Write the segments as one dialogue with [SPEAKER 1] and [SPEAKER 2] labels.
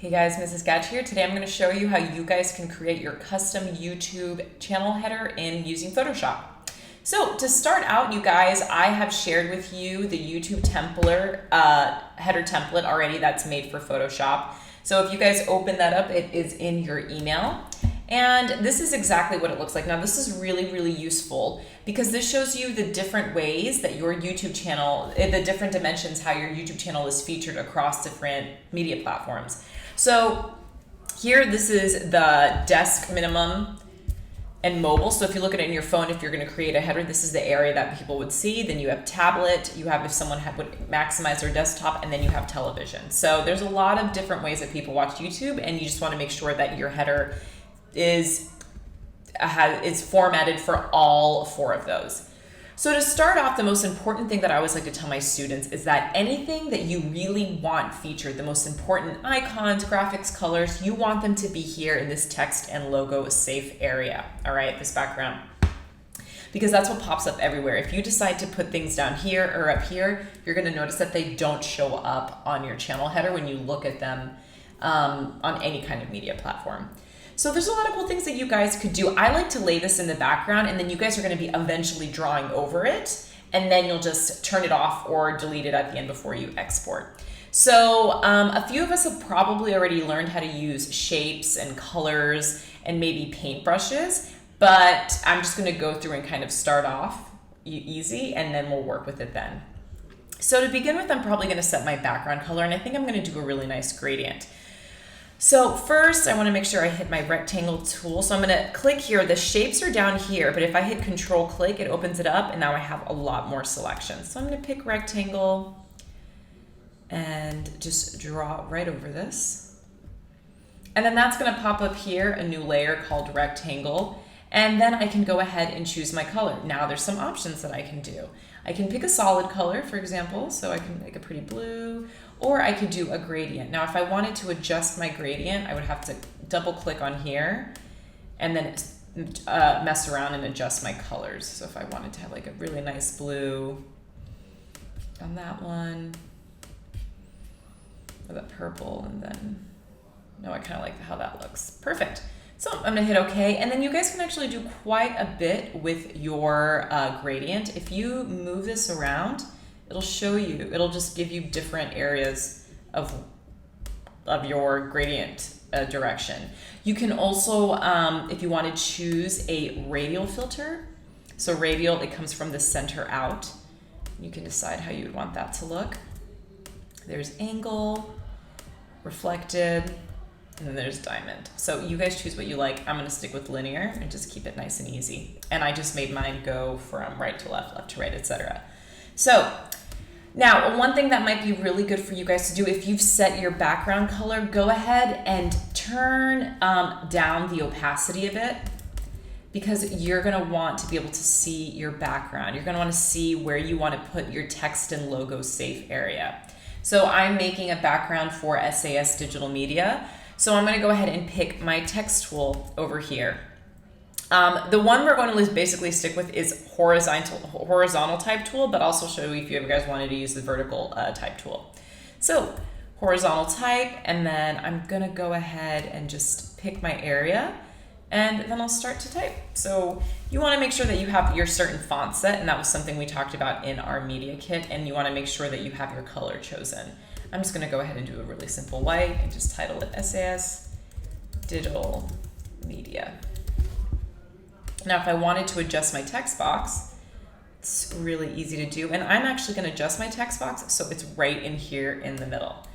[SPEAKER 1] Hey guys, Mrs. Gatch here. Today I'm going to show you how you guys can create your custom YouTube channel header in using Photoshop. So to start out, you guys, I have shared with you the YouTube template, header template already that's made for Photoshop. So if you guys open that up, it is in your email. And this is exactly what it looks like. Now this is really, really useful because this shows you the different ways that your YouTube channel, the different dimensions, how your YouTube channel is featured across different media platforms. So here, this is the desk minimum and mobile. So if you look at it in your phone, if you're going to create a header, this is the area that people would see. Then you have tablet, you have if someone would maximize their desktop, and then you have television. So there's a lot of different ways that people watch YouTube, and you just want to make sure that your header is formatted for all four of those. So to start off, the most important thing that I always like to tell my students is that anything that you really want featured, the most important icons, graphics, colors, you want them to be here in this text and logo safe area, all right, this background. Because that's what pops up everywhere. If you decide to put things down here or up here, you're gonna notice that they don't show up on your channel header when you look at them on any kind of media platform. So there's a lot of cool things that you guys could do. I like to lay this in the background, and then you guys are going to be eventually drawing over it, and then you'll just turn it off or delete it at the end before you export. So a few of us have probably already learned how to use shapes and colors and maybe paint brushes, but I'm just going to go through and kind of start off easy, and then we'll work with it then. So to begin with, I'm probably going to set my background color, and I think I'm going to do a really nice gradient. So first, I want to make sure I hit my rectangle tool. So I'm going to click here. The shapes are down here, but if I hit Control click, it opens it up, and now I have a lot more selections. So I'm going to pick rectangle and just draw right over this. And then that's going to pop up here, a new layer called rectangle. And then I can go ahead and choose my color. Now there's some options that I can do. I can pick a solid color, for example, so I can make a pretty blue, or I could do a gradient. Now, if I wanted to adjust my gradient, I would have to double click on here and then mess around and adjust my colors. So if I wanted to have like a really nice blue on that one, or that purple, and then, no, I kind of like how that looks. Perfect. So I'm gonna hit OK, and then you guys can actually do quite a bit with your gradient. If you move this around, it'll show you, it'll just give you different areas of your gradient direction. You can also, if you want to choose a radial filter, so radial, it comes from the center out. You can decide how you would want that to look. There's angle, reflected, and then there's diamond. So you guys choose what you like. I'm gonna stick with linear and just keep it nice and easy. And I just made mine go from right to left, left to right, etc. So now, one thing that might be really good for you guys to do, if you've set your background color, go ahead and turn down the opacity of it, because you're gonna want to be able to see your background. You're gonna wanna see where you wanna put your text and logo safe area. So I'm making a background for SAS Digital Media. So I'm gonna go ahead and pick my text tool over here. The one we're going to basically stick with is horizontal type tool, but also show you if you guys wanted to use the vertical type tool. So horizontal type, and then I'm gonna go ahead and just pick my area, and then I'll start to type. So you wanna make sure that you have your certain font set, and that was something we talked about in our media kit, and you wanna make sure that you have your color chosen. I'm just gonna go ahead and do a really simple white and just title it SAS Digital Media. Now, if I wanted to adjust my text box, it's really easy to do. And I'm actually going to adjust my text box so it's right in here in the middle.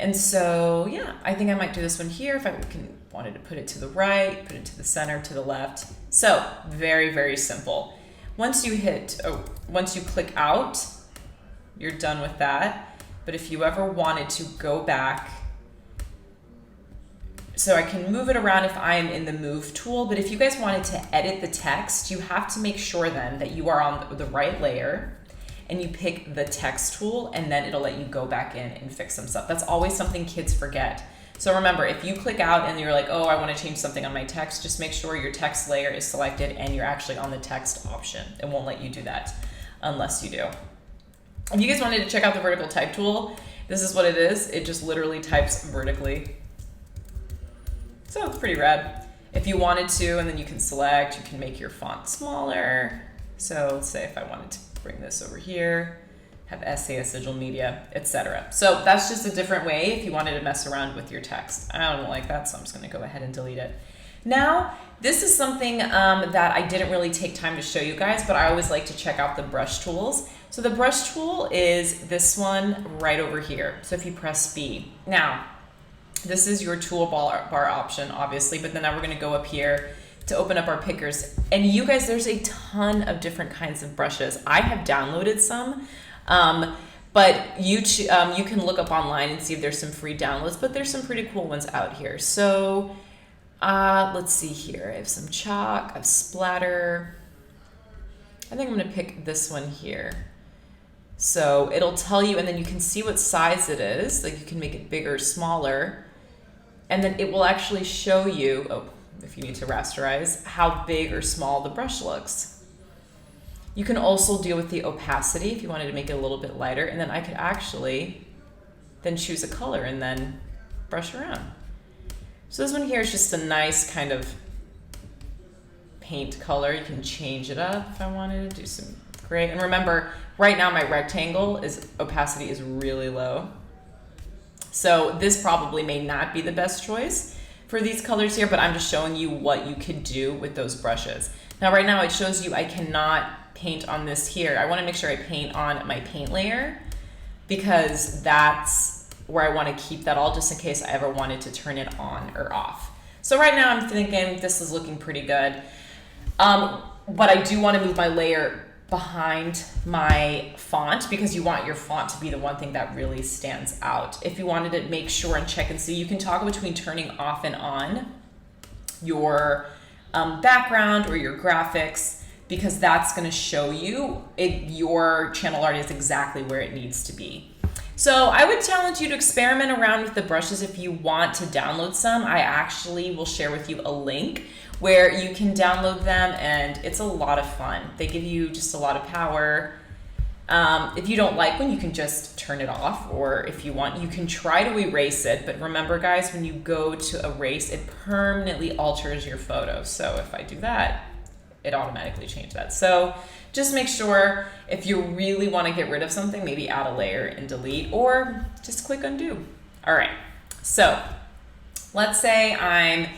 [SPEAKER 1] And so, yeah, I think I might do this one here if I wanted to put it to the right, put it to the center, to the left. So very, very simple. Once you click out, you're done with that. But if you ever wanted to go back, so I can move it around if I am in the move tool, but if you guys wanted to edit the text, you have to make sure then that you are on the right layer and you pick the text tool, and then it'll let you go back in and fix some stuff. That's always something kids forget. So remember, if you click out and you're like, oh, I want to change something on my text, just make sure your text layer is selected and you're actually on the text option. It won't let you do that unless you do. If you guys wanted to check out the vertical type tool, This is what it is. It just literally types vertically. So it's pretty rad. If you wanted to, and then you can select, you can make your font smaller. So let's say if I wanted to bring this over here, have essay, sigil media, etc. So that's just a different way if you wanted to mess around with your text. I don't like that, so I'm just gonna go ahead and delete it. Now, this is something that I didn't really take time to show you guys, but I always like to check out the brush tools. So the brush tool is this one right over here. So if you press B. Now, this is your toolbar option, obviously, but then now we're gonna go up here to open up our pickers. And you guys, there's a ton of different kinds of brushes. I have downloaded some, but you can look up online and see if there's some free downloads, but there's some pretty cool ones out here. So let's see here. I have some chalk, I have splatter. I think I'm gonna pick this one here. So it'll tell you, and then you can see what size it is. Like you can make it bigger, smaller, and then it will actually show you, oh, if you need to rasterize, how big or small the brush looks. You can also deal with the opacity if you wanted to make it a little bit lighter, and then I could actually then choose a color and then brush around. So this one here is just a nice kind of paint color. You can change it up if I wanted to do some gray. And remember, right now my rectangle opacity is really low. So this probably may not be the best choice for these colors here, but I'm just showing you what you could do with those brushes. Now right now it shows you I cannot paint on this here. I want to make sure I paint on my paint layer because that's where I want to keep that all just in case I ever wanted to turn it on or off. So right now I'm thinking this is looking pretty good. But I do want to move my layer behind my font because you want your font to be the one thing that really stands out. If you wanted to make sure and check and see, you can toggle between turning off and on your background or your graphics because that's going to show you your channel art is exactly where it needs to be. So I would challenge you to experiment around with the brushes if you want to download some. I actually will share with you a link where you can download them and it's a lot of fun. They give you just a lot of power. If you don't like one, you can just turn it off, or if you want, you can try to erase it. But remember guys, when you go to erase, it permanently alters your photo. So if I do that, it automatically changed that. So just make sure if you really want to get rid of something, maybe add a layer and delete, or just click undo. All right, so let's say I'm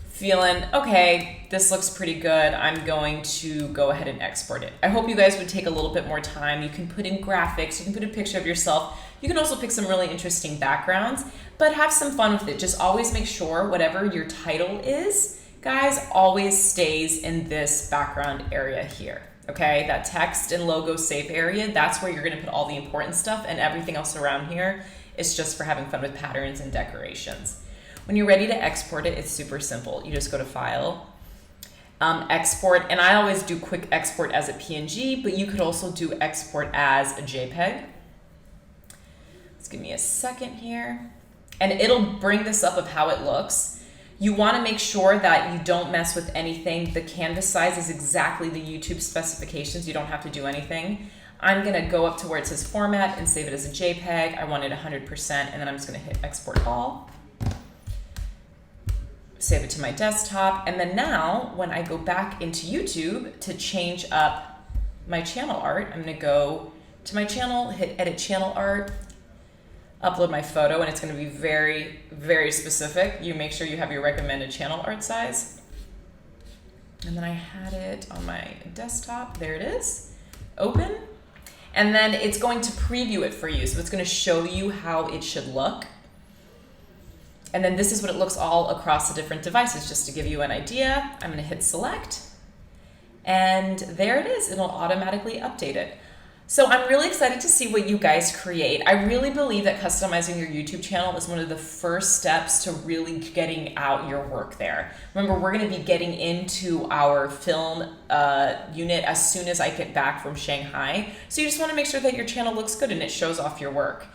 [SPEAKER 1] feeling, okay, this looks pretty good. I'm going to go ahead and export it. I hope you guys would take a little bit more time. You can put in graphics, you can put a picture of yourself. You can also pick some really interesting backgrounds, but have some fun with it. Just always make sure whatever your title is, guys, always stays in this background area here. Okay, that text and logo safe area, that's where you're gonna put all the important stuff, and everything else around here is just for having fun with patterns and decorations. When you're ready to export it, it's super simple. You just go to File, Export, and I always do quick export as a PNG, but you could also do export as a JPEG. Let's give me a second here. And it'll bring this up of how it looks. You want to make sure that you don't mess with anything. The canvas size is exactly the YouTube specifications. You don't have to do anything. I'm going to go up to where it says Format and save it as a JPEG. I want it 100%, and then I'm just going to hit Export All. Save it to my desktop, and then now when I go back into YouTube to change up my channel art, I'm going to go to my channel, hit Edit Channel Art, upload my photo, and it's going to be very, very specific. You make sure you have your recommended channel art size. And then I had it on my desktop. There it is. Open. And then it's going to preview it for you. So it's going to show you how it should look. And then this is what it looks all across the different devices, just to give you an idea. I'm going to hit Select. And there it is. It'll automatically update it. So I'm really excited to see what you guys create. I really believe that customizing your YouTube channel is one of the first steps to really getting out your work there. Remember, we're going to be getting into our film unit as soon as I get back from Shanghai. So you just want to make sure that your channel looks good and it shows off your work.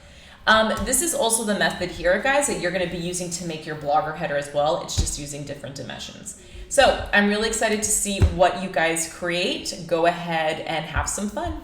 [SPEAKER 1] This is also the method here, guys, that you're going to be using to make your blogger header as well. It's just using different dimensions. So I'm really excited to see what you guys create. Go ahead and have some fun.